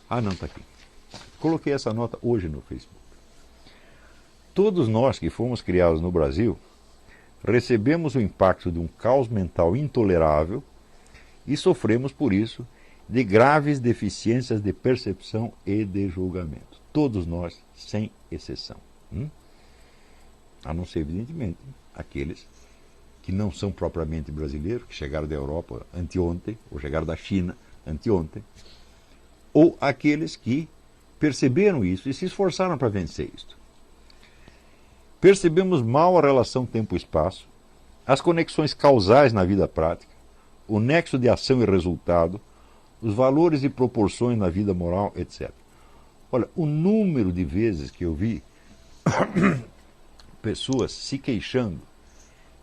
Ah, não, está aqui. Coloquei essa nota hoje no Facebook. Todos nós que fomos criados no Brasil recebemos o impacto de um caos mental intolerável e sofremos por isso de graves deficiências de percepção e de julgamento. Todos nós, sem exceção. A não ser, evidentemente, aqueles que não são propriamente brasileiros, que chegaram da Europa anteontem, ou chegaram da China anteontem, ou aqueles que perceberam isso e se esforçaram para vencer isso. Percebemos mal a relação tempo-espaço, as conexões causais na vida prática, o nexo de ação e resultado, os valores e proporções na vida moral, etc. Olha, o número de vezes que eu vi pessoas se queixando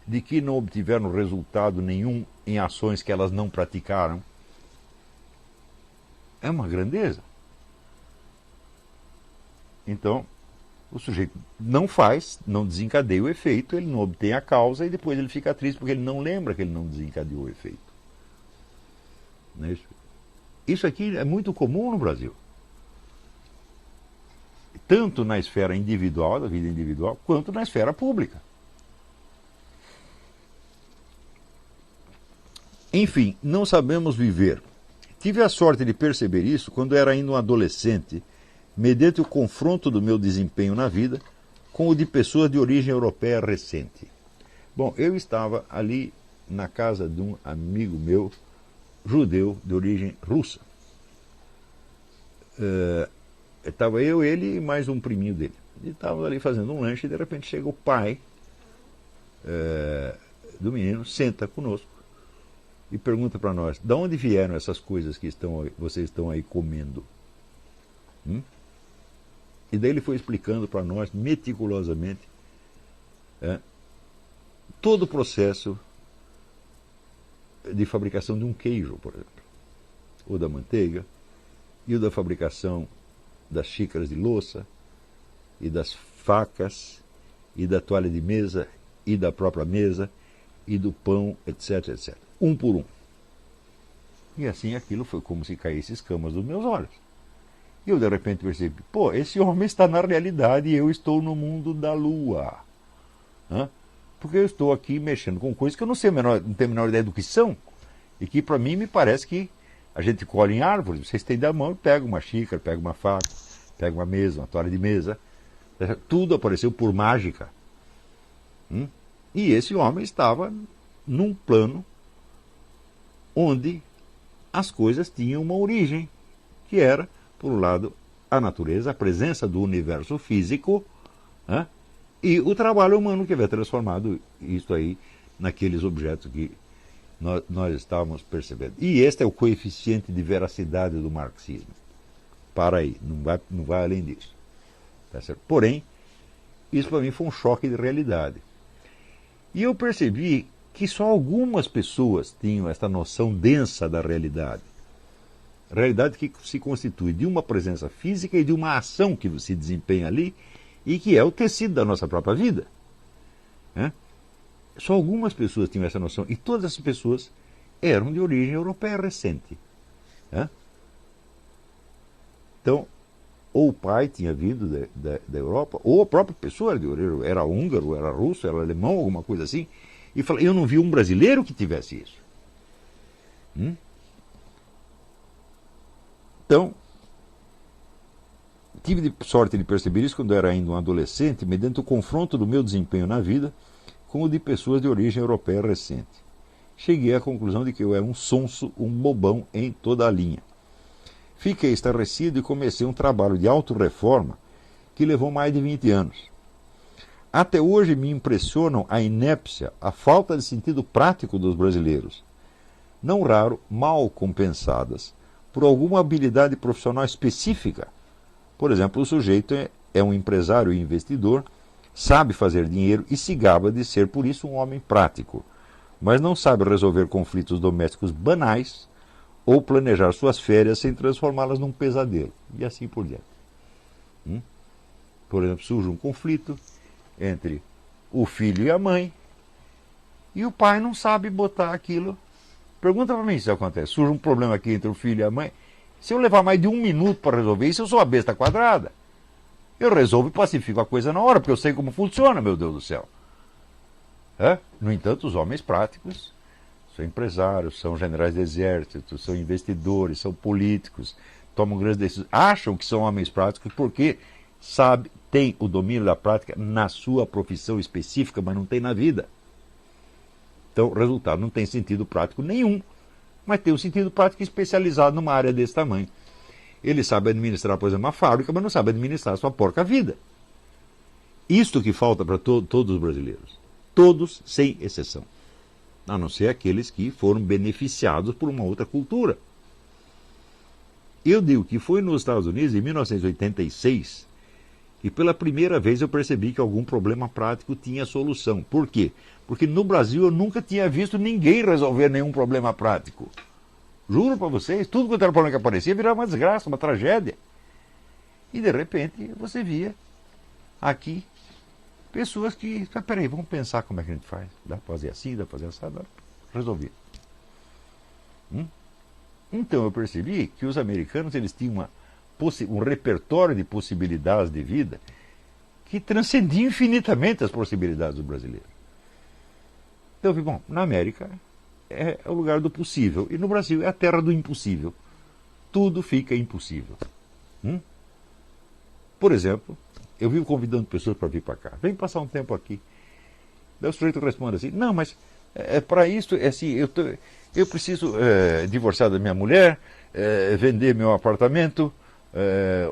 de que não obtiveram resultado nenhum em ações que elas não praticaram, é uma grandeza. Então, o sujeito não faz, não desencadeia o efeito, ele não obtém a causa e depois ele fica triste porque ele não lembra que ele não desencadeou o efeito. Não é isso? Isso aqui é muito comum no Brasil. Tanto na esfera individual, da vida individual, quanto na esfera pública. Enfim, não sabemos viver. Tive a sorte de perceber isso quando era ainda um adolescente, mediante o confronto do meu desempenho na vida com o de pessoas de origem europeia recente. Bom, eu estava ali na casa de um amigo meu, judeu de origem russa. Estava eu, ele e mais um priminho dele. E estávamos ali fazendo um lanche e de repente chega o pai do menino, senta conosco e pergunta para nós: de onde vieram essas coisas que vocês estão aí comendo? E daí ele foi explicando para nós meticulosamente todo o processo de fabricação de um queijo, por exemplo, ou da manteiga, e o da fabricação das xícaras de louça, e das facas, e da toalha de mesa, e da própria mesa, e do pão, etc, etc. Um por um. E assim aquilo foi como se caísse escamas dos meus olhos. E eu de repente percebi, pô, esse homem está na realidade e eu estou no mundo da lua. Porque eu estou aqui mexendo com coisas que eu não tenho a menor ideia do que são, e que para mim me parece que a gente colhe em árvores, você estende a mão e pega uma xícara, pega uma faca, pega uma mesa, uma toalha de mesa, tudo apareceu por mágica. E esse homem estava num plano onde as coisas tinham uma origem, que era, por um lado, a natureza, a presença do universo físico, e o trabalho humano que havia transformado isso aí naqueles objetos que nós estávamos percebendo. E este é o coeficiente de veracidade do marxismo. Para aí, não vai além disso. Tá certo? Porém, isso para mim foi um choque de realidade. E eu percebi que só algumas pessoas tinham esta noção densa da realidade. Realidade que se constitui de uma presença física e de uma ação que se desempenha ali e que é o tecido da nossa própria vida. Só algumas pessoas tinham essa noção e todas essas pessoas eram de origem europeia recente. Então, ou o pai tinha vindo da Europa, ou a própria pessoa era de origem, era húngaro, era russo, era alemão, alguma coisa assim, e falei, eu não vi um brasileiro que tivesse isso. Então, tive sorte de perceber isso quando eu era ainda um adolescente, mediante o confronto do meu desempenho na vida com o de pessoas de origem europeia recente. Cheguei à conclusão de que eu era um sonso, um bobão em toda a linha. Fiquei estarrecido e comecei um trabalho de autorreforma que levou mais de 20 anos. Até hoje me impressionam a inépcia, a falta de sentido prático dos brasileiros, não raro mal compensadas por alguma habilidade profissional específica. Por exemplo, o sujeito é um empresário e investidor, sabe fazer dinheiro e se gaba de ser, por isso, um homem prático, mas não sabe resolver conflitos domésticos banais ou planejar suas férias sem transformá-las num pesadelo, e assim por diante. Por exemplo, surge um conflito entre o filho e a mãe, e o pai não sabe botar aquilo. Pergunta para mim se isso acontece. Surge um problema aqui entre o filho e a mãe, Se eu levar mais de 1 minuto para resolver isso, eu sou a besta quadrada. Eu resolvo e pacifico a coisa na hora, porque eu sei como funciona, meu Deus do céu. No entanto, os homens práticos são empresários, são generais de exército, são investidores, são políticos, tomam grandes decisões, acham que são homens práticos porque têm o domínio da prática na sua profissão específica, mas não tem na vida. Então, o resultado não tem sentido prático nenhum, mas tem um sentido prático especializado numa área desse tamanho. Ele sabe administrar, por exemplo, uma fábrica, mas não sabe administrar a sua porca vida. Isto que falta para todos os brasileiros. Todos, sem exceção. A não ser aqueles que foram beneficiados por uma outra cultura. Eu digo que foi nos Estados Unidos, em 1986, e pela primeira vez eu percebi que algum problema prático tinha solução. Por quê? Porque no Brasil eu nunca tinha visto ninguém resolver nenhum problema prático. Juro para vocês, tudo quanto era problema que aparecia virava uma desgraça, uma tragédia. E de repente você via aqui pessoas que, peraí, vamos pensar como é que a gente faz. Dá para fazer assim, dá para fazer assim, dá para resolver. Então eu percebi que os americanos eles tinham um repertório de possibilidades de vida que transcendia infinitamente as possibilidades do brasileiro. Então eu vi, bom, na América é o lugar do possível e no Brasil é a terra do impossível. Tudo fica impossível. Por exemplo, eu vivo convidando pessoas para vir para cá. Vem passar um tempo aqui. Daí o sujeito responde assim, não, mas para isso, assim, eu preciso divorciar da minha mulher, vender meu apartamento,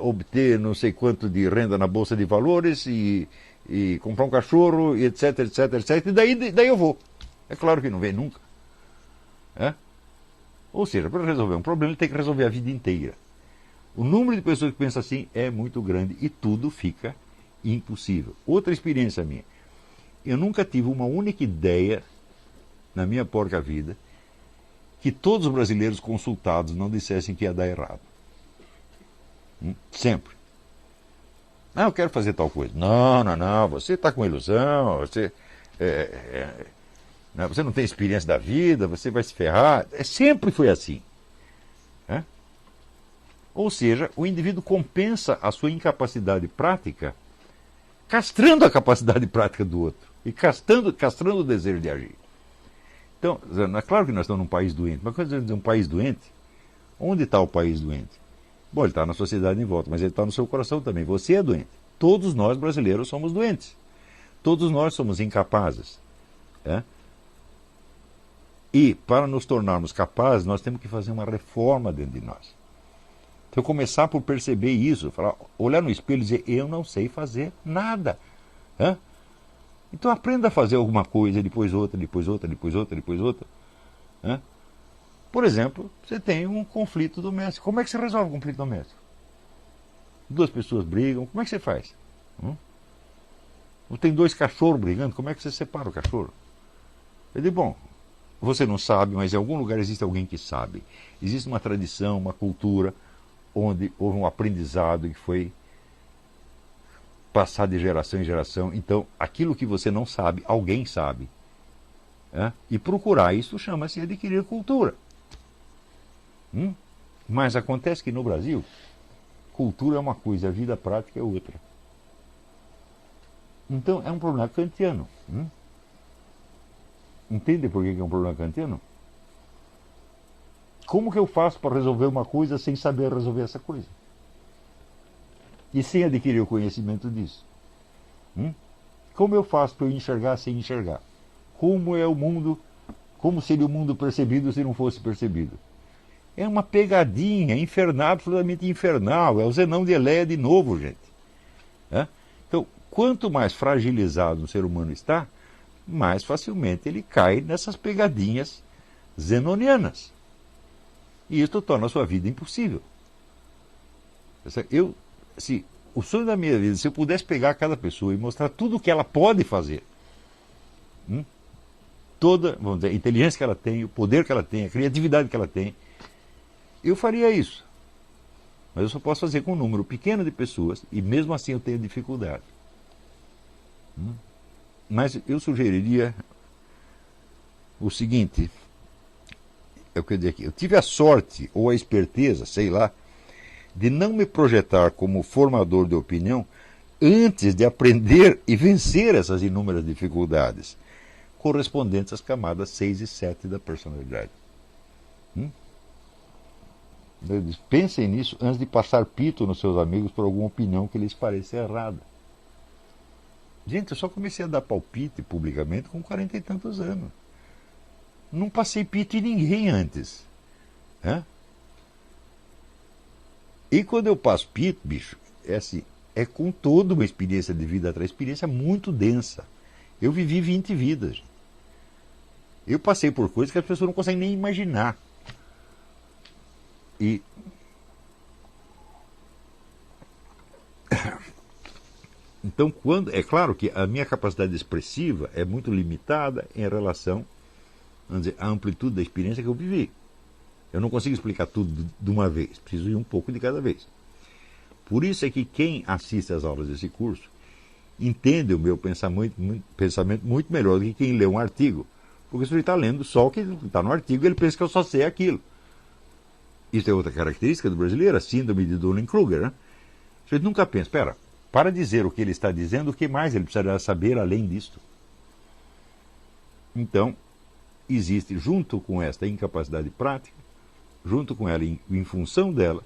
obter não sei quanto de renda na Bolsa de Valores e comprar um cachorro, e etc, etc, etc. E daí eu vou. É claro que não vem nunca. Ou seja, para resolver um problema, ele tem que resolver a vida inteira. O número de pessoas que pensam assim é muito grande e tudo fica impossível. Outra experiência minha. Eu nunca tive uma única ideia na minha porca vida que todos os brasileiros consultados não dissessem que ia dar errado. Sempre. Ah, eu quero fazer tal coisa. Não, você está com ilusão, você não tem experiência da vida, você vai se ferrar. Sempre foi assim. Ou seja, o indivíduo compensa a sua incapacidade prática castrando a capacidade prática do outro e castrando o desejo de agir. Então, é claro que nós estamos num país doente, mas quando dizer um país doente, onde está o país doente? Bom, ele está na sociedade em volta, mas ele está no seu coração também. Você é doente. Todos nós brasileiros somos doentes. Todos nós somos incapazes. E, para nos tornarmos capazes, nós temos que fazer uma reforma dentro de nós. Então, começar por perceber isso, olhar no espelho e dizer, eu não sei fazer nada. Então, aprenda a fazer alguma coisa, depois outra, depois outra, depois outra, depois outra. Por exemplo, você tem um conflito doméstico. Como é que você resolve um conflito doméstico? Duas pessoas brigam, como é que você faz? Ou tem dois cachorros brigando, como é que você separa o cachorro? Eu digo, bom, você não sabe, mas em algum lugar existe alguém que sabe. Existe uma tradição, uma cultura, onde houve um aprendizado que foi passado de geração em geração. Então, aquilo que você não sabe, alguém sabe. E procurar isso chama-se adquirir cultura. Mas acontece que no Brasil, cultura é uma coisa, a vida prática é outra. Então, é um problema kantiano. Entende por que é um problema kantiano? Como que eu faço para resolver uma coisa sem saber resolver essa coisa? E sem adquirir o conhecimento disso? Como eu faço para eu enxergar sem enxergar? Como é o mundo, como seria o mundo percebido se não fosse percebido? É uma pegadinha infernal, absolutamente infernal. É o Zenão de Eleia de novo, gente. Então, quanto mais fragilizado um ser humano está, mais facilmente ele cai nessas pegadinhas zenonianas. E isso torna a sua vida impossível. O sonho da minha vida, se eu pudesse pegar cada pessoa e mostrar tudo o que ela pode fazer, toda, vamos dizer, a inteligência que ela tem, o poder que ela tem, a criatividade que ela tem, eu faria isso. Mas eu só posso fazer com um número pequeno de pessoas e mesmo assim eu tenho dificuldade. Mas eu sugeriria o seguinte, eu tive a sorte ou a esperteza, sei lá, de não me projetar como formador de opinião antes de aprender e vencer essas inúmeras dificuldades correspondentes às camadas 6 e 7 da personalidade. Pensem nisso antes de passar pito nos seus amigos por alguma opinião que lhes pareça errada. Gente, eu só comecei a dar palpite publicamente com 40 e tantos anos. Não passei pito em ninguém antes. E quando eu passo pito, bicho, é assim, é com toda uma experiência de vida atrás, experiência muito densa. Eu vivi 20 vidas. Eu passei por coisas que as pessoas não conseguem nem imaginar. E então, é claro que a minha capacidade expressiva é muito limitada em relação, vamos dizer, à amplitude da experiência que eu vivi. Eu não consigo explicar tudo de uma vez, preciso ir um pouco de cada vez. Por isso é que quem assiste às aulas desse curso entende o meu pensamento muito melhor do que quem lê um artigo. Porque se ele está lendo só o que está no artigo, ele pensa que eu só sei aquilo. Isso é outra característica do brasileiro, a síndrome de Dunning-Kruger. Né? A gente nunca pensa, para dizer o que ele está dizendo, o que mais ele precisaria saber além disto? Então, existe, junto com esta incapacidade prática, junto com ela, em função dela,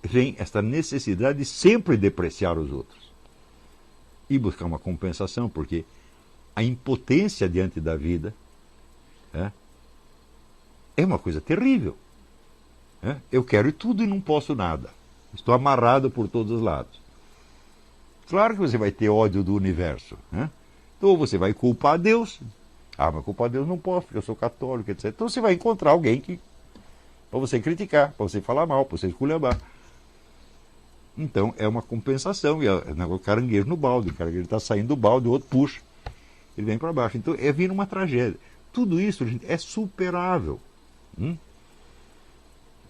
vem esta necessidade de sempre depreciar os outros. E buscar uma compensação, porque a impotência diante da vida é uma coisa terrível. Eu quero tudo e não posso nada. Estou amarrado por todos os lados. Claro que você vai ter ódio do universo. Então você vai culpar Deus. Mas culpar Deus não posso, porque eu sou católico, etc. Então você vai encontrar alguém para você criticar, para você falar mal, para você esculhambar. Então é uma compensação. E é o caranguejo no balde. O caranguejo está saindo do balde, o outro puxa. Ele vem para baixo. Então vir uma tragédia. Tudo isso, gente, é superável.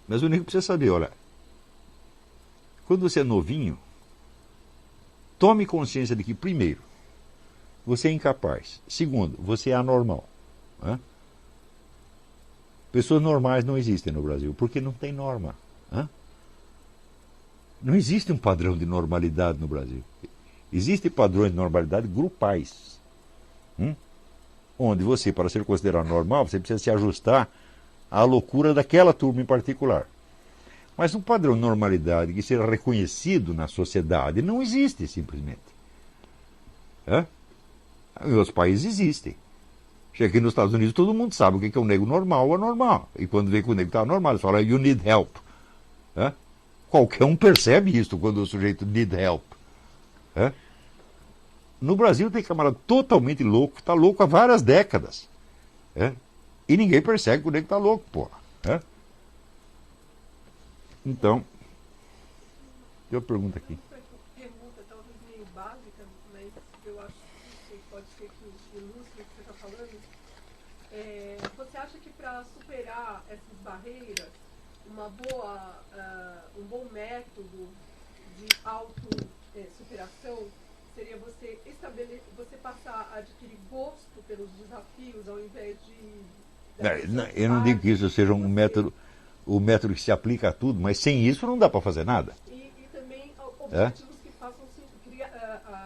Mas o único que precisa saber, olha, quando você é novinho, tome consciência de que, primeiro, você é incapaz. Segundo, você é anormal. Pessoas normais não existem no Brasil, porque não tem norma. Não existe um padrão de normalidade no Brasil. Existem padrões de normalidade grupais. Onde você, para ser considerado normal, você precisa se ajustar à loucura daquela turma em particular. Mas um padrão de normalidade que seja reconhecido na sociedade não existe, simplesmente. Em outros países existem. Chega aqui nos Estados Unidos, todo mundo sabe o que é um negro normal ou anormal. E quando vê que o negro está anormal, eles falam, you need help. Qualquer um percebe isso quando o sujeito need help. No Brasil tem camarada totalmente louco, está louco há várias décadas. E ninguém percebe que o negro está louco, porra. Então, tem uma pergunta aqui. Pergunta talvez meio básica, mas eu acho que pode ser que ilustre o que você está falando. Você acha que para superar essas barreiras, um bom método de autossuperação seria você passar a adquirir gosto pelos desafios ao invés de... Eu não digo que isso seja um método, o método que se aplica a tudo, mas sem isso não dá para fazer nada. E também objetivos que façam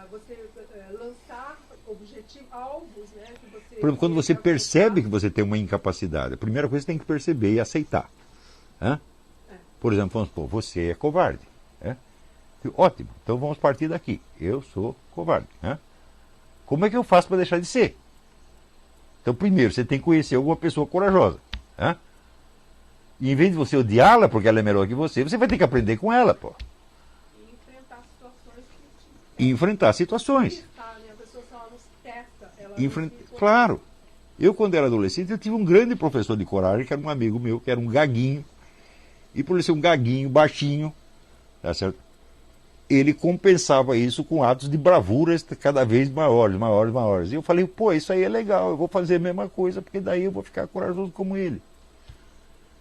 você lançar alvos, né? Que você, por exemplo, quando você percebe que você tem uma incapacidade, a primeira coisa que você tem que perceber e aceitar. Por exemplo, vamos supor, você é covarde. Ótimo, então vamos partir daqui. Eu sou covarde. Como é que eu faço para deixar de ser? Então, primeiro, você tem que conhecer alguma pessoa corajosa. E em vez de você odiá-la porque ela é melhor que você vai ter que aprender com ela, pô. E enfrentar situações E enfrentar situações. A pessoa só nos testa. Claro. Eu, quando era adolescente, eu tive um grande professor de coragem, que era um amigo meu, que era um gaguinho. E por ele ser um gaguinho, baixinho, tá certo? Ele compensava isso com atos de bravura cada vez maiores. E eu falei, isso aí é legal, eu vou fazer a mesma coisa, porque daí eu vou ficar corajoso como ele.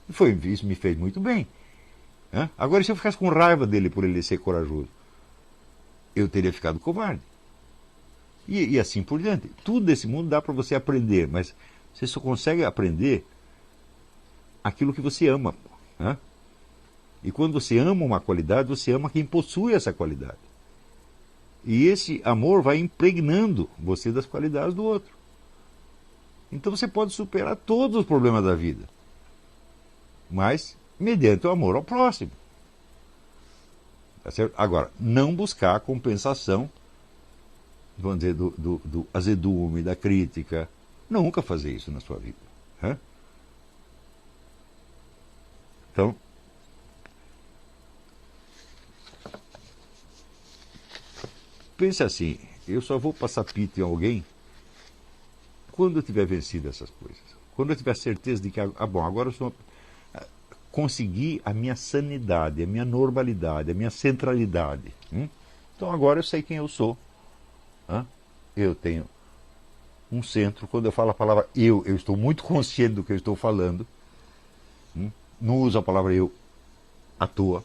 E isso me fez muito bem. Agora, se eu ficasse com raiva dele por ele ser corajoso, eu teria ficado covarde. E assim por diante. Tudo desse mundo dá para você aprender, mas você só consegue aprender aquilo que você ama. E quando você ama uma qualidade, você ama quem possui essa qualidade. E esse amor vai impregnando você das qualidades do outro. Então você pode superar todos os problemas da vida, mas mediante o amor ao próximo. Tá certo? Agora, não buscar a compensação, vamos dizer, do azedume, da crítica. Nunca fazer isso na sua vida. Né? Então, pense assim, eu só vou passar pito em alguém quando eu tiver vencido essas coisas. Quando eu tiver certeza de que, agora eu consegui a minha sanidade, a minha normalidade, a minha centralidade. Então agora eu sei quem eu sou. Eu tenho um centro. Quando eu falo a palavra eu estou muito consciente do que eu estou falando. Não uso a palavra eu à toa.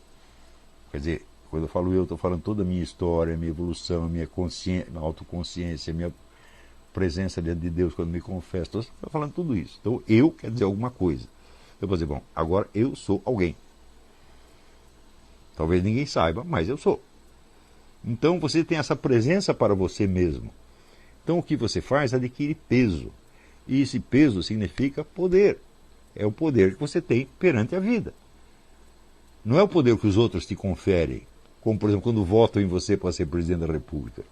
Quer dizer, quando eu falo eu, estou falando toda a minha história, a minha evolução, a minha autoconsciência, a minha presença diante de Deus quando me confesso. Estou falando tudo isso. Então eu quer dizer alguma coisa. Eu vou dizer, bom, agora eu sou alguém. Talvez ninguém saiba, mas eu sou. Então você tem essa presença para você mesmo. Então o que você faz adquire peso. E esse peso significa poder. É o poder que você tem perante a vida. Não é o poder que os outros te conferem, como por exemplo quando votam em você para ser presidente da República.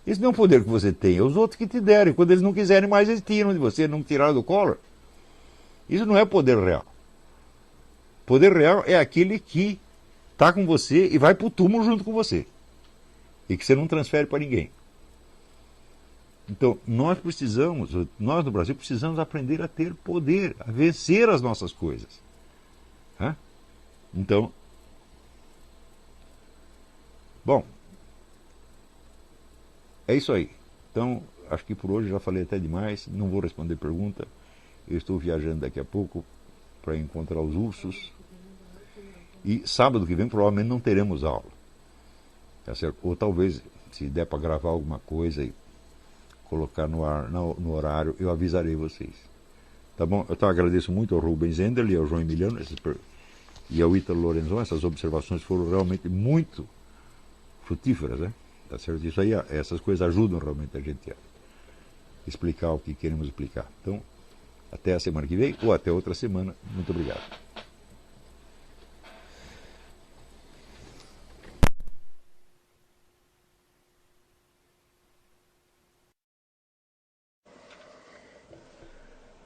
Isso não é um poder que você tem, é os outros que te derem. Quando eles não quiserem mais, eles tiram de você, não tiraram do Collor. Isso não é poder real. Poder real é aquele que está com você e vai para o túmulo junto com você. E que você não transfere para ninguém. Então, nós no Brasil, precisamos aprender a ter poder, a vencer as nossas coisas. Então, bom, é isso aí. Então, acho que por hoje já falei até demais, não vou responder pergunta. Eu estou viajando daqui a pouco para encontrar os ursos. E sábado que vem provavelmente não teremos aula. Tá certo? Ou talvez, se der para gravar alguma coisa e colocar no ar, no horário, eu avisarei vocês. Tá bom? Eu agradeço muito ao Rubens Enderle e ao João Emiliano e ao Ítalo Lorenzon. Essas observações foram realmente muito frutíferas, né? Tá certo? Isso aí, essas coisas ajudam realmente a gente a explicar o que queremos explicar. Então, até a semana que vem ou até outra semana. Muito obrigado.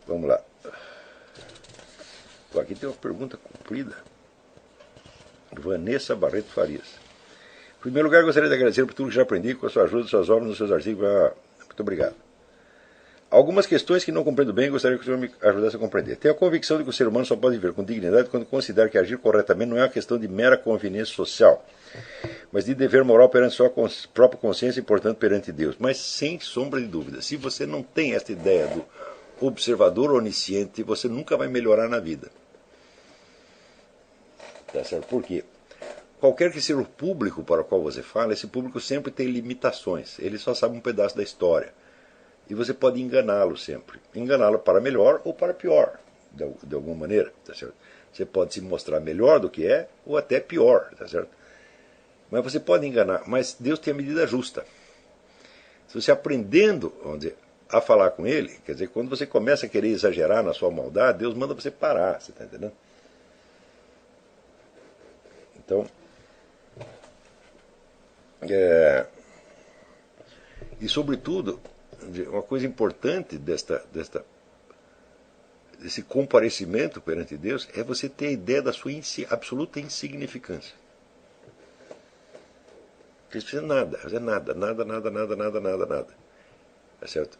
Vamos lá. Aqui tem uma pergunta comprida. Vanessa Barreto Farias. Em primeiro lugar, gostaria de agradecer por tudo que já aprendi com a sua ajuda, suas obras, nos seus artigos. Muito obrigado. Algumas questões que não compreendo bem, gostaria que o senhor me ajudasse a compreender. Tenho a convicção de que o ser humano só pode viver com dignidade quando considera que agir corretamente não é uma questão de mera conveniência social, mas de dever moral perante sua própria consciência e, portanto, perante Deus. Mas, sem sombra de dúvida, se você não tem esta ideia do observador onisciente, você nunca vai melhorar na vida. Tá certo? Por quê? Qualquer que seja o público para o qual você fala, esse público sempre tem limitações. Ele só sabe um pedaço da história. E você pode enganá-lo sempre. Enganá-lo para melhor ou para pior, de alguma maneira. Tá certo? Você pode se mostrar melhor do que é ou até pior. Tá certo? Mas você pode enganar. Mas Deus tem a medida justa. Se você aprendendo, vamos dizer, a falar com Ele, quer dizer, quando você começa a querer exagerar na sua maldade, Deus manda você parar. Você está entendendo? Então, e sobretudo, uma coisa importante desse comparecimento perante Deus é você ter a ideia da sua absoluta insignificância. Você não precisa nada, fazer nada. Tá certo?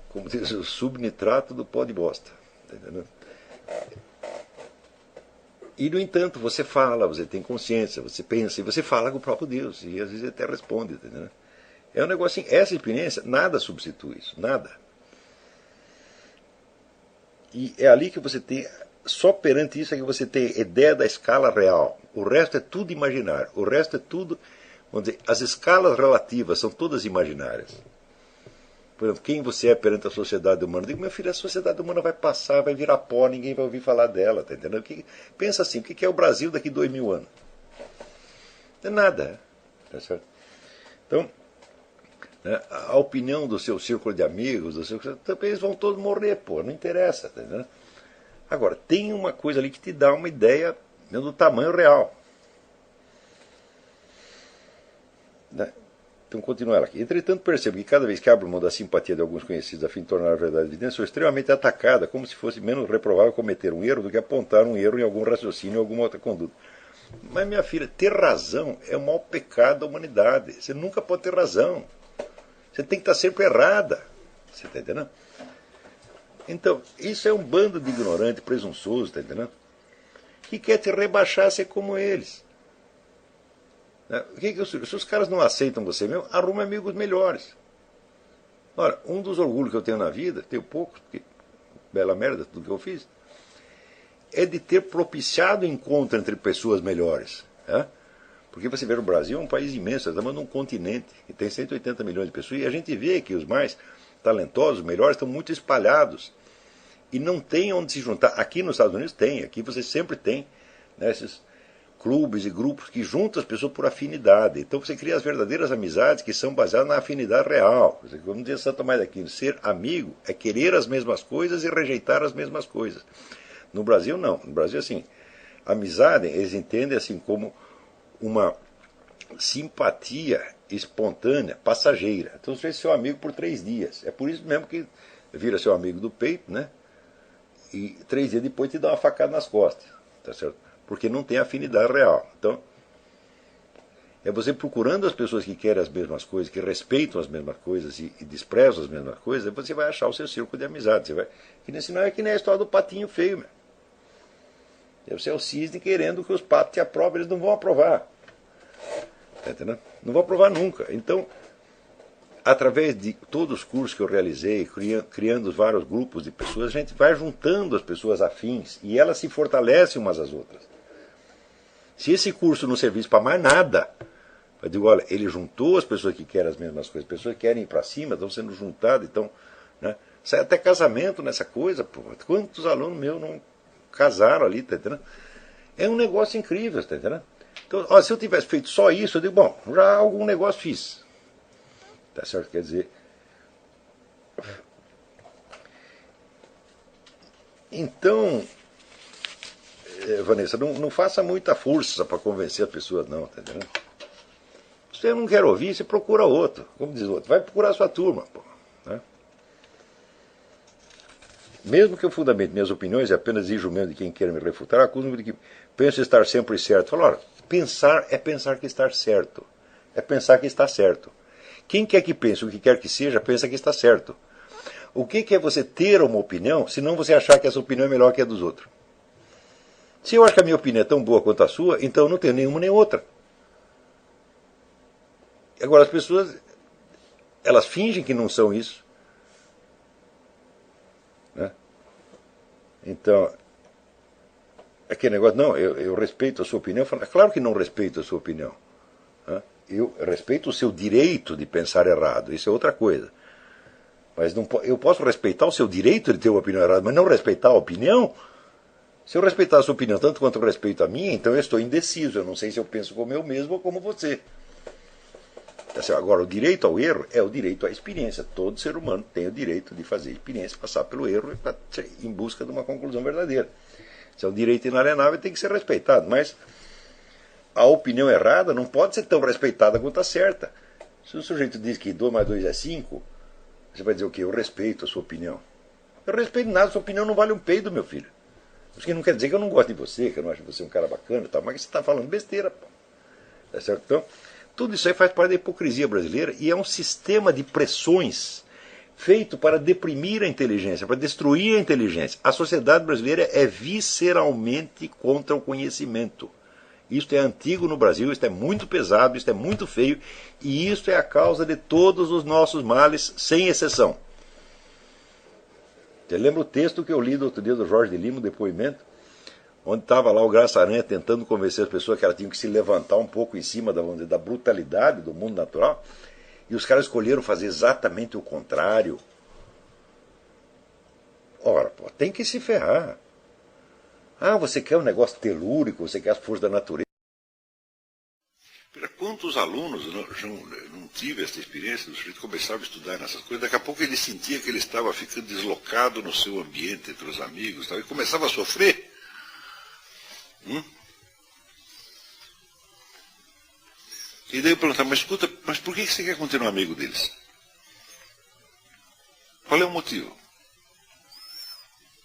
Como diz, o subnitrato do pó de bosta. Tá entendendo? E, no entanto, você fala, você tem consciência, você pensa, e você fala com o próprio Deus, e às vezes ele até responde. Tá entendendo? É um negócio assim, essa experiência, nada substitui isso, nada. E é ali que você tem, só perante isso é que você tem ideia da escala real. O resto é tudo imaginário, o resto é tudo, vamos dizer, as escalas relativas são todas imaginárias. Por exemplo, quem você é perante a sociedade humana? Eu digo, meu filho, a sociedade humana vai passar, vai virar pó, ninguém vai ouvir falar dela, tá entendendo? Pensa assim, o que é o Brasil daqui 2000 anos? Não é nada, tá certo? Então, né, a opinião do seu círculo de amigos, também eles vão todos morrer, pô, não interessa, tá entendendo? Agora, tem uma coisa ali que te dá uma ideia do tamanho real. Né? Então, continua ela aqui. Entretanto, percebo que cada vez que abro mão da simpatia de alguns conhecidos a fim de tornar a verdade evidente, sou extremamente atacada, como se fosse menos reprovável cometer um erro do que apontar um erro em algum raciocínio ou alguma outra conduta. Mas, minha filha, ter razão é o maior pecado da humanidade. Você nunca pode ter razão. Você tem que estar sempre errada. Você está entendendo? Então, isso é um bando de ignorantes, presunçosos, está entendendo? Que quer te rebaixar a ser como eles. Se os caras não aceitam você mesmo, arruma amigos melhores. Ora, um dos orgulhos que eu tenho na vida, tenho poucos, porque bela merda tudo que eu fiz, é de ter propiciado encontro entre pessoas melhores. Né? Porque você vê, o Brasil é um país imenso, estamos num continente, que tem 180 milhões de pessoas, e a gente vê que os mais talentosos, melhores, estão muito espalhados. E não tem onde se juntar. Aqui nos Estados Unidos tem, aqui você sempre tem, né, esses clubes e grupos que juntam as pessoas por afinidade. Então você cria as verdadeiras amizades que são baseadas na afinidade real. Como dizia Santo Tomás de Aquino, ser amigo é querer as mesmas coisas e rejeitar as mesmas coisas. No Brasil não. No Brasil, assim, amizade eles entendem assim como uma simpatia espontânea, passageira. Então você é seu amigo por 3 dias. É por isso mesmo que vira seu amigo do peito, né? E 3 dias depois te dá uma facada nas costas. Tá certo? Porque não tem afinidade real. Então, é você procurando as pessoas que querem as mesmas coisas, que respeitam as mesmas coisas e desprezam as mesmas coisas, você vai achar o seu círculo de amizade. Você vai, senão é que nem a história do patinho feio, meu. Você é o cisne querendo que os patos te aprovem, eles não vão aprovar. Tá entendendo? Não vão aprovar nunca. Então, através de todos os cursos que eu realizei, criando vários grupos de pessoas, a gente vai juntando as pessoas afins e elas se fortalecem umas às outras. Se esse curso não servisse para mais nada, eu digo, olha, ele juntou as pessoas que querem as mesmas coisas, as pessoas que querem ir para cima, estão sendo juntadas, então, né, sai até casamento nessa coisa, pô. Quantos alunos meus não casaram ali, tá entendendo? É um negócio incrível, tá entendendo? Então, olha, se eu tivesse feito só isso, eu digo, bom, já algum negócio fiz. Tá certo? Quer dizer, então, Vanessa, não faça muita força para convencer as pessoas, não, tá entendendo? Se você não quer ouvir, você procura outro. Como diz o outro, vai procurar a sua turma, pô. Né? Mesmo que eu fundamente minhas opiniões e apenas exijo mesmo de quem queira me refutar, acuso-me de que penso estar sempre certo. Fala, olha, pensar é pensar que está certo. É pensar que está certo. Quem quer que pense o que quer que seja, pensa que está certo. O que é você ter uma opinião, se não você achar que essa opinião é melhor que a dos outros? Se eu acho que a minha opinião é tão boa quanto a sua, então eu não tenho nenhuma nem outra. Agora, as pessoas, elas fingem que não são isso. Né? Então, aquele negócio, não, eu respeito a sua opinião. Falo, claro que não respeito a sua opinião. Né? Eu respeito o seu direito de pensar errado, isso é outra coisa. Mas não, eu posso respeitar o seu direito de ter uma opinião errada, mas não respeitar a opinião? Se eu respeitar a sua opinião tanto quanto eu respeito a minha, então eu estou indeciso. Eu não sei se eu penso como eu mesmo ou como você. Agora, o direito ao erro é o direito à experiência. Todo ser humano tem o direito de fazer experiência, passar pelo erro em busca de uma conclusão verdadeira. Se é um direito inalienável, tem que ser respeitado. Mas a opinião errada não pode ser tão respeitada quanto a certa. Se o sujeito diz que 2 mais 2 é 5, você vai dizer o quê? Eu respeito a sua opinião. Eu respeito nada, sua opinião não vale um peido, meu filho. Isso que não quer dizer que eu não gosto de você, que eu não acho você um cara bacana e tal, mas você está falando besteira, pô. Tá certo? Então, tudo isso aí faz parte da hipocrisia brasileira e é um sistema de pressões feito para deprimir a inteligência, para destruir a inteligência. A sociedade brasileira é visceralmente contra o conhecimento. Isto é antigo no Brasil, isto é muito pesado, isto é muito feio, e isto é a causa de todos os nossos males, sem exceção. Você lembra o texto que eu li do outro dia do Jorge de Lima, o depoimento? Onde estava lá o Graça Aranha tentando convencer as pessoas que elas tinham que se levantar um pouco em cima da brutalidade do mundo natural. E os caras escolheram fazer exatamente o contrário. Ora, pô, tem que se ferrar. Ah, você quer um negócio telúrico, você quer as forças da natureza. Quantos alunos não tive essa experiência, o sujeito começava a estudar nessas coisas, daqui a pouco ele sentia que ele estava ficando deslocado no seu ambiente, entre os amigos, e começava a sofrer. E daí eu perguntava, mas escuta, mas por que você quer continuar amigo deles? Qual é o motivo?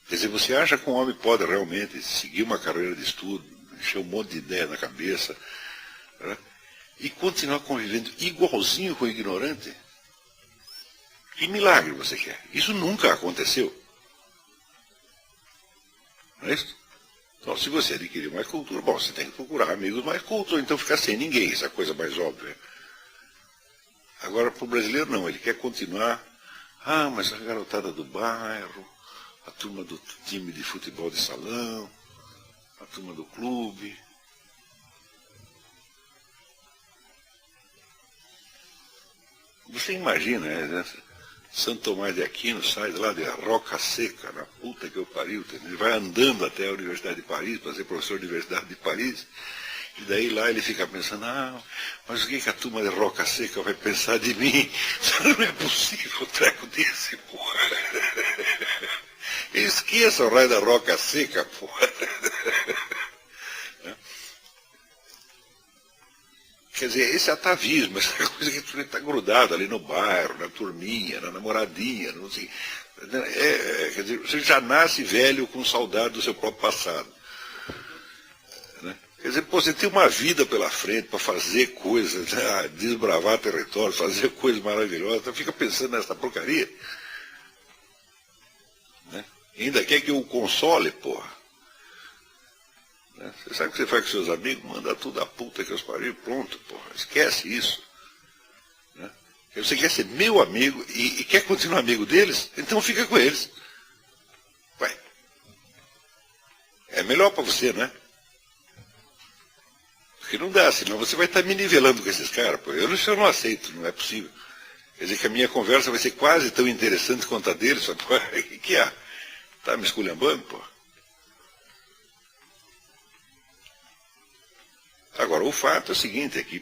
Quer dizer, você acha que um homem pode realmente seguir uma carreira de estudo, encher um monte de ideia na cabeça, né, e continuar convivendo igualzinho com o ignorante? Que milagre você quer? Isso nunca aconteceu. Não é isso? Então, se você adquirir mais cultura, bom, você tem que procurar amigos mais cultos, ou então ficar sem ninguém, essa é a coisa mais óbvia. Agora, para o brasileiro, não, ele quer continuar. Ah, mas a garotada do bairro, a turma do time de futebol de salão, a turma do clube. Você imagina, né? Santo Tomás de Aquino sai lá de Roca Seca, na puta que eu pariu, ele vai andando até a Universidade de Paris, para ser professor da Universidade de Paris, e daí lá ele fica pensando, ah, mas o que a turma de Roca Seca vai pensar de mim? Não é possível um treco desse, porra. Esqueça o raio da Roca Seca, porra. Quer dizer, esse atavismo, essa coisa que está grudado ali no bairro, na turminha, na namoradinha, não sei. Quer dizer, você já nasce velho com saudade do seu próprio passado. Né? Quer dizer, pô, você tem uma vida pela frente para fazer coisas, né? Desbravar território, fazer coisas maravilhosas, então fica pensando nessa porcaria. Né? E ainda quer que eu o console, porra. Você sabe o que você faz com seus amigos? Manda tudo a puta que os pariu, pronto, porra. Esquece isso. Né? Você quer ser meu amigo e quer continuar amigo deles? Então fica com eles. Vai. É melhor para você, né? Porque não dá, senão você vai estar me nivelando com esses caras. Pô. Eu não aceito, não é possível. Quer dizer que a minha conversa vai ser quase tão interessante quanto a deles. O que é? Tá me esculhambando, pô? Agora, o fato é o seguinte, é que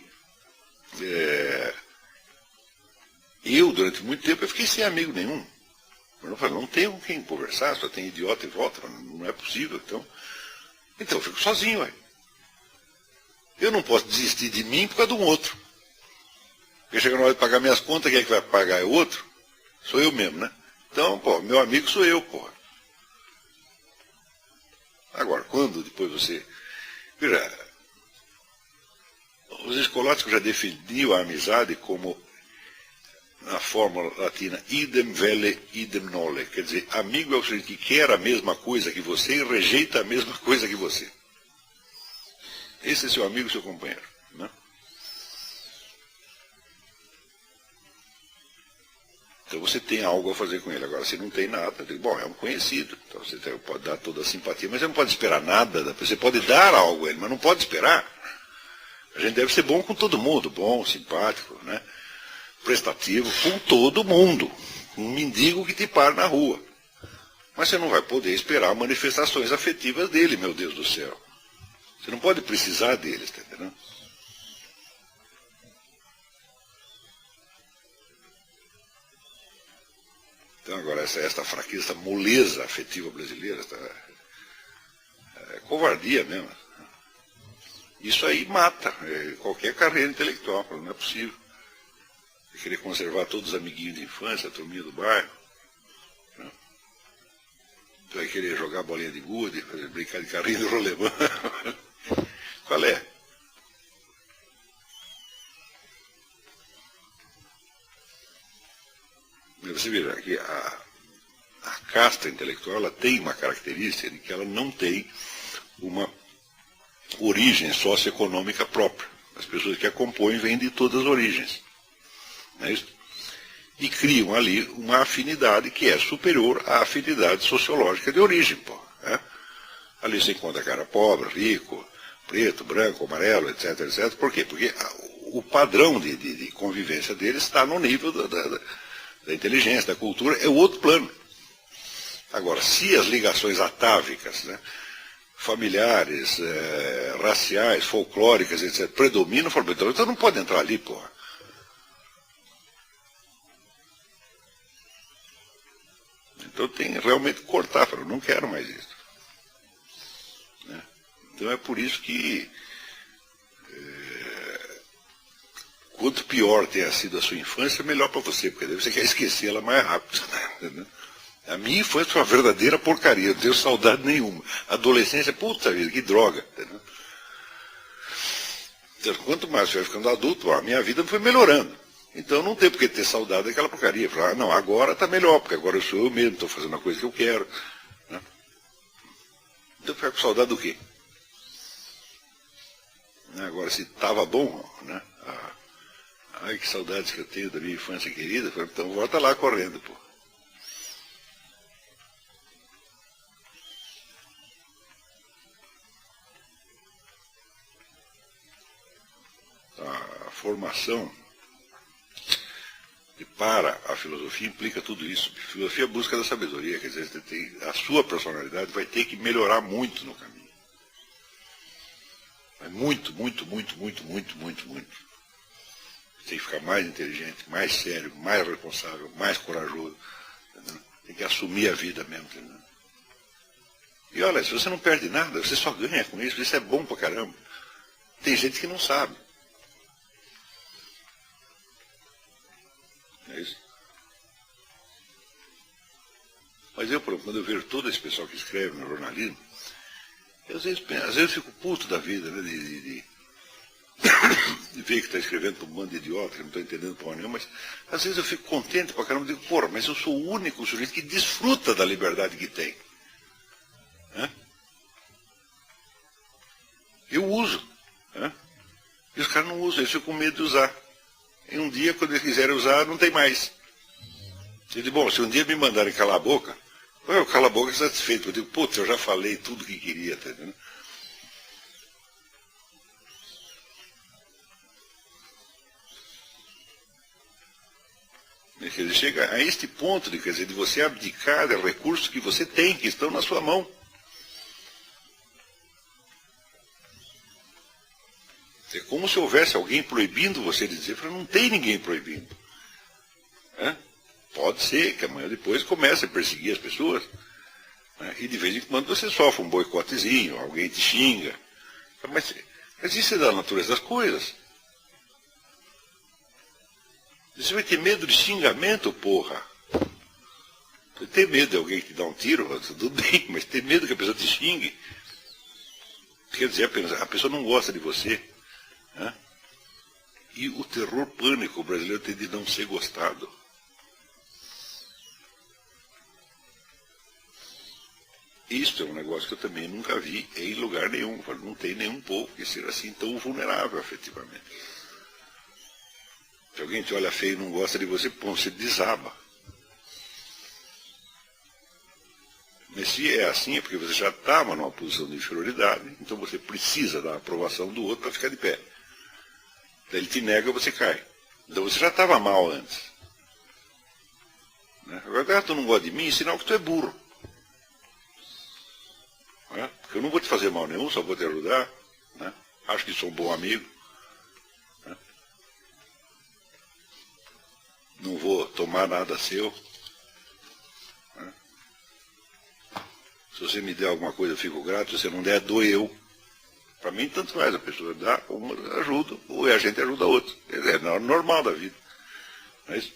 eu, durante muito tempo, eu fiquei sem amigo nenhum. Eu não tenho com quem conversar, só tem idiota em volta, não é possível. Então eu fico sozinho, ué. Eu não posso desistir de mim por causa de um outro. Porque chega na hora de pagar minhas contas, quem é que vai pagar? É o outro? Sou eu mesmo, né? Então, pô, meu amigo sou eu, porra. Agora, quando depois você... Veja, os escolásticos já definiam a amizade como, na fórmula latina, idem vele, idem nole. Quer dizer, amigo é o sujeito que quer a mesma coisa que você e rejeita a mesma coisa que você. Esse é seu amigo, seu companheiro. Né? Então você tem algo a fazer com ele. Agora, se não tem nada, bom, é um conhecido. Então você pode dar toda a simpatia, mas você não pode esperar nada. Você pode dar algo a ele, mas não pode esperar. A gente deve ser bom com todo mundo, bom, simpático, né? Prestativo com todo mundo. Um mendigo que te para na rua. Mas você não vai poder esperar manifestações afetivas dele, meu Deus do céu. Você não pode precisar deles, tá entendendo? Então agora esta fraqueza, essa moleza afetiva brasileira, é covardia mesmo. Isso aí mata qualquer carreira intelectual, não é possível. Você querer conservar todos os amiguinhos de infância, a turminha do bairro. Né? Você vai querer jogar bolinha de gude, fazer brincar de carrinho de rolemã. Qual é? Você vê que a casta intelectual ela tem uma característica de que ela não tem uma origem socioeconômica própria. As pessoas que a compõem vêm de todas as origens. Não é isso? E criam ali uma afinidade que é superior à afinidade sociológica de origem. Pô, né? Ali se encontra cara pobre, rico, preto, branco, amarelo, etc, etc. Por quê? Porque o padrão de convivência deles está no nível da inteligência, da cultura, é o outro plano. Agora, se as ligações atávicas, né, familiares, raciais, folclóricas, etc., predominam, então não pode entrar ali, porra. Então tem realmente que cortar, eu não quero mais isso. Né? Então é por isso que quanto pior tenha sido a sua infância, melhor para você, porque daí você quer esquecer ela mais rápido. Né? A minha infância foi uma verdadeira porcaria, eu não tenho saudade nenhuma. Adolescência, puta vida, que droga. Entendeu? Então, quanto mais eu ia ficando adulto, a minha vida foi melhorando. Então não tem por que ter saudade daquela porcaria. Falar, não, agora está melhor, porque agora eu sou eu mesmo, estou fazendo a coisa que eu quero. Né? Então ficar com saudade do quê? Agora, se estava bom, né? Ai, que saudades que eu tenho da minha infância querida, então volta lá correndo, pô. A formação para a filosofia implica tudo isso. A filosofia é a busca da sabedoria, quer dizer, a sua personalidade vai ter que melhorar muito no caminho. Muito, muito, muito, muito, muito, muito, muito. Você tem que ficar mais inteligente, mais sério, mais responsável, mais corajoso. Entendeu? Tem que assumir a vida mesmo. Entendeu? E olha, se você não perde nada, você só ganha com isso. Isso é bom pra caramba. Tem gente que não sabe. É isso. Mas eu, por exemplo, quando eu vejo todo esse pessoal que escreve no jornalismo, às vezes eu fico puto da vida, né, de ver que está escrevendo para um bando de idiota, que não estou entendendo porra nenhuma, mas às vezes eu fico contente pra caramba, digo, porra, mas eu sou o único sujeito que desfruta da liberdade que tem. Né? Eu uso. Né? E os caras não usam, eles ficam com medo de usar. E um dia, quando eles quiserem usar, não tem mais. Eu digo, bom, se um dia me mandarem calar a boca, eu calo a boca satisfeito. Eu digo, putz, eu já falei tudo que queria, tá entendendo? Quer dizer, chega a este ponto de, quer dizer, de você abdicar de recursos que você tem, que estão na sua mão. É como se houvesse alguém proibindo você de dizer, não tem ninguém proibindo. É? Pode ser que amanhã depois comece a perseguir as pessoas. Né? E de vez em quando você sofre um boicotezinho, alguém te xinga. Mas isso é da natureza das coisas. Você vai ter medo de xingamento, porra. Você tem medo de alguém que te dá um tiro, tudo bem, mas tem medo que a pessoa te xingue. Quer dizer, a pessoa não gosta de você. Né? E o terror pânico brasileiro tem de não ser gostado. Isto é um negócio que eu também nunca vi em lugar nenhum. Não tem nenhum povo que seja assim tão vulnerável, efetivamente. Se alguém te olha feio e não gosta de você, pô, você desaba. Mas se é assim, é porque você já estava numa posição de inferioridade, então você precisa da aprovação do outro para ficar de pé. Daí ele te nega, você cai. Então você já estava mal antes. Né? Agora, tu não gosta de mim, sinal que tu é burro. Né? Porque eu não vou te fazer mal nenhum, só vou te ajudar. Né? Acho que sou um bom amigo. Né? Não vou tomar nada seu. Né? Se você me der alguma coisa, eu fico grato. Se você não der, dou eu. Para mim, tanto faz. A pessoa dá, uma ajuda, ou a gente ajuda a outro. É normal da vida. Mas...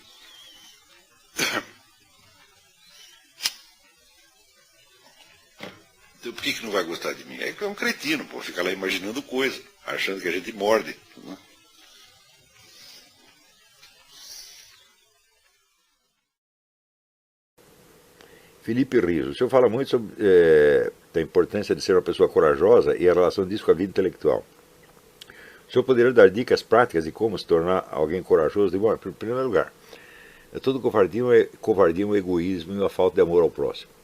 Então, por que não vai gostar de mim? É que é um cretino, pô, fica lá imaginando coisa, achando que a gente morde. Né? Felipe Rizzo, o senhor fala muito sobre a importância de ser uma pessoa corajosa e a relação disso com a vida intelectual. O senhor poderia dar dicas práticas de como se tornar alguém corajoso? Bom, em primeiro lugar, todo covardia é um egoísmo e uma falta de amor ao próximo.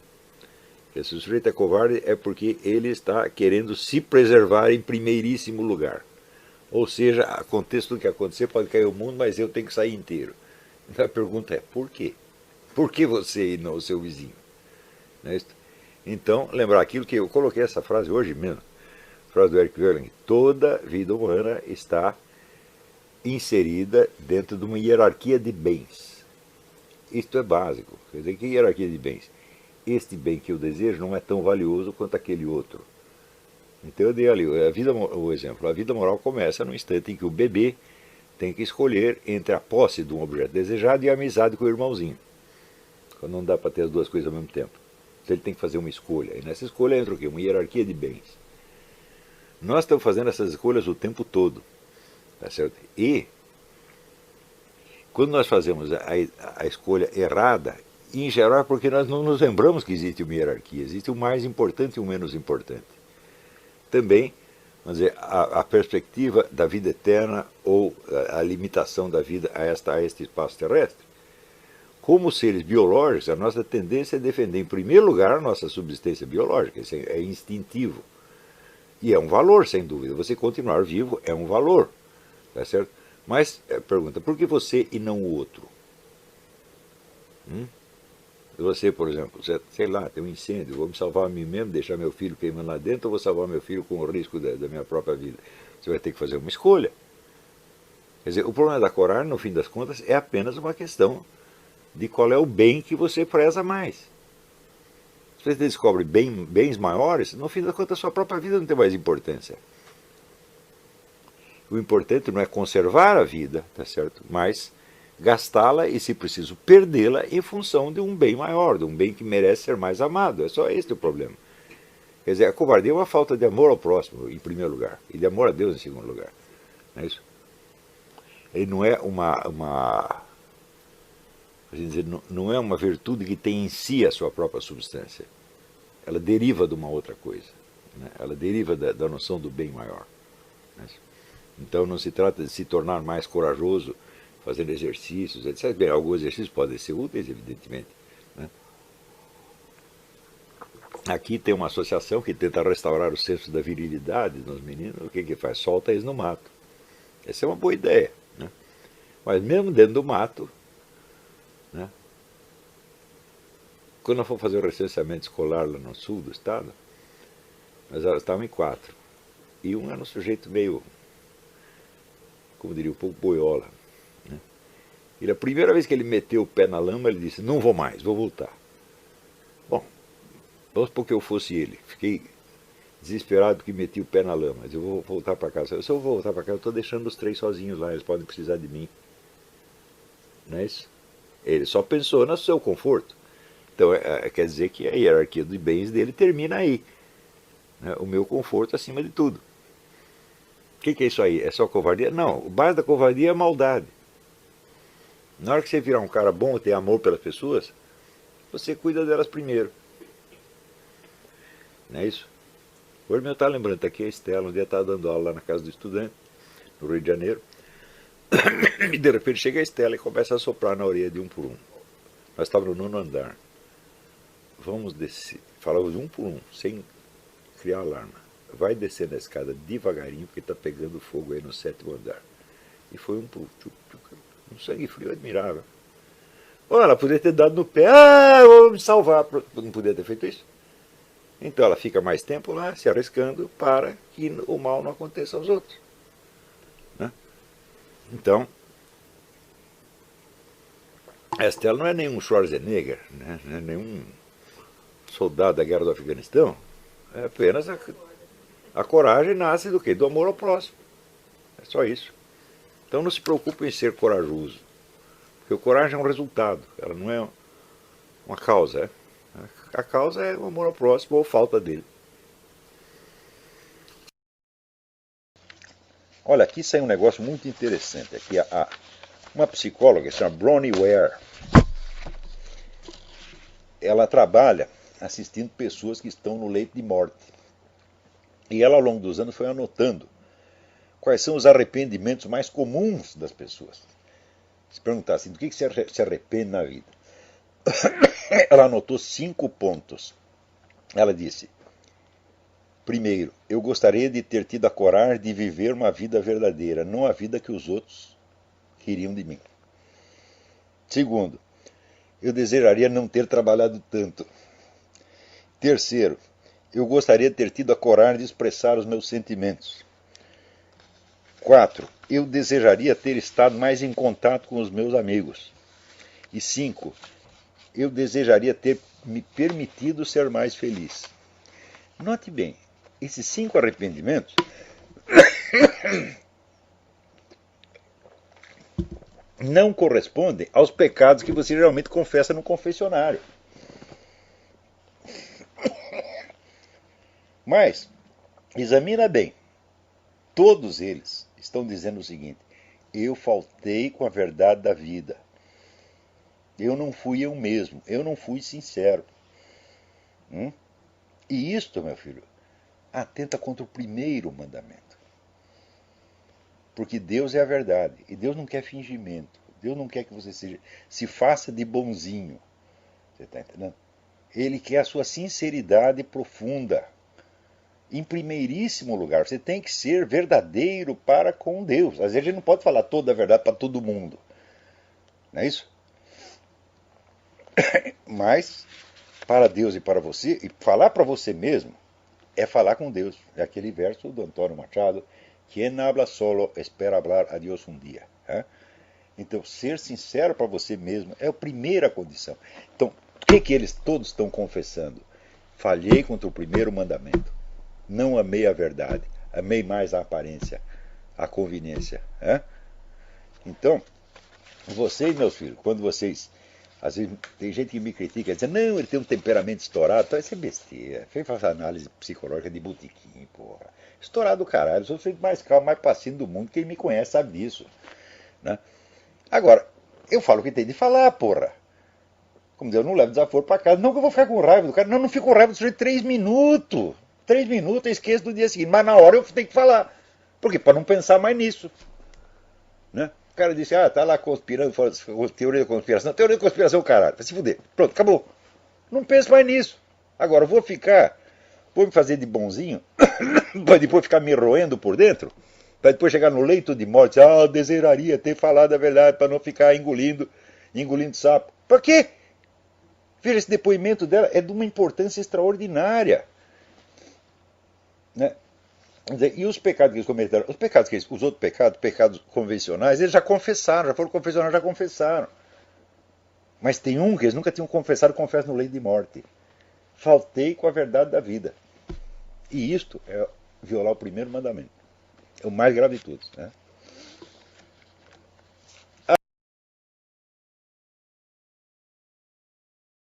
Porque se o sujeito é covarde é porque ele está querendo se preservar em primeiríssimo lugar. Ou seja, aconteça tudo que acontecer, pode cair o mundo, mas eu tenho que sair inteiro. Então a pergunta é, por quê? Por que você e não o seu vizinho? Não é isso? Então, lembrar aquilo que eu coloquei essa frase hoje mesmo, frase do Eric Wöhling, toda vida humana está inserida dentro de uma hierarquia de bens. Isto é básico. Quer dizer, que hierarquia de bens? Este bem que eu desejo não é tão valioso quanto aquele outro. Então eu dei ali o exemplo. A vida moral começa no instante em que o bebê tem que escolher entre a posse de um objeto desejado e a amizade com o irmãozinho. Quando não dá para ter as duas coisas ao mesmo tempo. Então ele tem que fazer uma escolha. E nessa escolha entra o quê? Uma hierarquia de bens. Nós estamos fazendo essas escolhas o tempo todo. Tá certo? E quando nós fazemos a escolha errada, em geral é porque nós não nos lembramos que existe uma hierarquia. Existe o mais importante e o menos importante. Também, vamos dizer, a perspectiva da vida eterna ou a limitação da vida a este espaço terrestre. Como seres biológicos, a nossa tendência é defender, em primeiro lugar, a nossa subsistência biológica. Isso é instintivo. E é um valor, sem dúvida. Você continuar vivo é um valor. Tá certo? Mas, pergunta, por que você e não o outro? Você, por exemplo, sei lá, tem um incêndio, vou me salvar a mim mesmo, deixar meu filho queimando lá dentro, ou vou salvar meu filho com o risco da minha própria vida? Você vai ter que fazer uma escolha. Quer dizer, o problema da coragem, no fim das contas, é apenas uma questão de qual é o bem que você preza mais. Se você descobre bens maiores, no fim das contas, a sua própria vida não tem mais importância. O importante não é conservar a vida, tá certo? Mas gastá-la e, se preciso, perdê-la em função de um bem maior, de um bem que merece ser mais amado. É só este o problema. Quer dizer, a covardia é uma falta de amor ao próximo, em primeiro lugar, e de amor a Deus, em segundo lugar. Não é isso? Ele não é não é uma virtude que tem em si a sua própria substância. Ela deriva de uma outra coisa. Né? Ela deriva da noção do bem maior. Não é isso? Então não se trata de se tornar mais corajoso fazendo exercícios, etc. Bem, alguns exercícios podem ser úteis, evidentemente. Né? Aqui tem uma associação que tenta restaurar o senso da virilidade nos meninos. O que faz? Solta eles no mato. Essa é uma boa ideia. Né? Mas mesmo dentro do mato, né? Quando eu for fazer o recenseamento escolar lá no sul do estado, nós estávamos em 4. E um era um sujeito meio, como diria, um pouco boiola. Né? E a primeira vez que ele meteu o pé na lama, ele disse, não vou mais, vou voltar. Bom, vamos supor que eu fosse ele. Fiquei desesperado porque meti o pé na lama. Mas eu vou voltar para casa. Se eu vou voltar para casa, eu estou deixando os 3 sozinhos lá, eles podem precisar de mim. Não é isso? Ele só pensou no seu conforto. Então, quer dizer que a hierarquia dos bens dele termina aí. Né? O meu conforto acima de tudo. O que é isso aí? É só covardia? Não, o base da covardia é a maldade. Na hora que você virar um cara bom e ter amor pelas pessoas, você cuida delas primeiro. Não é isso? Hoje eu estava lembrando, tá aqui a Estela, um dia estava dando aula lá na casa do estudante, no Rio de Janeiro, e de repente chega a Estela e começa a soprar na orelha de um por um. Nós estávamos no 9º andar. Vamos descer, falamos um por um, sem criar alarma. Vai descer na escada devagarinho, porque está pegando fogo aí no 7º andar. E foi um sangue frio admirável. Olha, ela podia ter dado no pé, eu vou me salvar. Não podia ter feito isso. Então ela fica mais tempo lá, se arriscando, para que o mal não aconteça aos outros. Né? Então, a Estela não é nenhum Schwarzenegger, né? Não é nenhum soldado da guerra do Afeganistão. É apenas a coragem nasce do quê? Do amor ao próximo. É só isso. Então não se preocupe em ser corajoso. Porque a coragem é um resultado, ela não é uma causa. A causa é o amor ao próximo ou falta dele. Olha, aqui sai um negócio muito interessante. Aqui uma psicóloga que se chama Bronnie Ware. Ela trabalha assistindo pessoas que estão no leito de morte. E ela, ao longo dos anos, foi anotando quais são os arrependimentos mais comuns das pessoas. Se perguntar assim, do que se arrepende na vida? Ela anotou 5 pontos. Ela disse, Primeiro, eu gostaria de ter tido a coragem de viver uma vida verdadeira, não a vida que os outros queriam de mim. Segundo, eu desejaria não ter trabalhado tanto. Terceiro, eu gostaria de ter tido a coragem de expressar os meus sentimentos. 4. Eu desejaria ter estado mais em contato com os meus amigos. E 5. Eu desejaria ter me permitido ser mais feliz. Note bem, esses 5 arrependimentos não correspondem aos pecados que você geralmente confessa no confessionário. Mas, examina bem, todos eles estão dizendo o seguinte: eu faltei com a verdade da vida. Eu não fui eu mesmo, eu não fui sincero. E isto, meu filho, atenta contra o primeiro mandamento. Porque Deus é a verdade, e Deus não quer fingimento. Deus não quer que você se faça de bonzinho. Você está entendendo? Ele quer a sua sinceridade profunda. Em primeiríssimo lugar, você tem que ser verdadeiro para com Deus. Às vezes a gente não pode falar toda a verdade para todo mundo. Não é isso? Mas, para Deus e para você, e falar para você mesmo, é falar com Deus. É aquele verso do Antônio Machado: quien habla solo espera hablar a Dios un día. Então, ser sincero para você mesmo é a primeira condição. Então, o que eles todos estão confessando? Falhei contra o primeiro mandamento. Não amei a verdade. Amei mais a aparência, a conveniência. Então, vocês, meus filhos, quando vocês... Às vezes tem gente que me critica, dizendo, não, ele tem um temperamento estourado. Então, isso é besteira. Vem fazer análise psicológica de botequim, porra. Estourado do caralho. Eu sou o sujeito mais calmo, mais passivo do mundo. Quem me conhece sabe disso. Né? Agora, eu falo o que tem de falar, porra. Como diz, eu não levo desaforo para casa. Não que eu vou ficar com raiva do cara. Não, não fico com raiva do sujeito 3 minutos. 3 minutos eu esqueço do dia seguinte. Mas na hora eu tenho que falar. Por quê? Para não pensar mais nisso. Né? O cara disse, tá lá conspirando, teoria da conspiração. Teoria da conspiração, caralho. Vai se fuder. Pronto, acabou. Não penso mais nisso. Agora, vou me fazer de bonzinho, para depois ficar me roendo por dentro, para depois chegar no leito de morte, eu desejaria ter falado a verdade, para não ficar engolindo sapo. Por quê? Veja, esse depoimento dela é de uma importância extraordinária. Né? E os pecados que eles cometeram, os outros pecados convencionais, eles já confessaram, já foram confessionários, já confessaram. Mas tem um que eles nunca tinham confessado, confessam no leito de morte. Faltei com a verdade da vida. E isto é violar o primeiro mandamento. É o mais grave de todos. Né?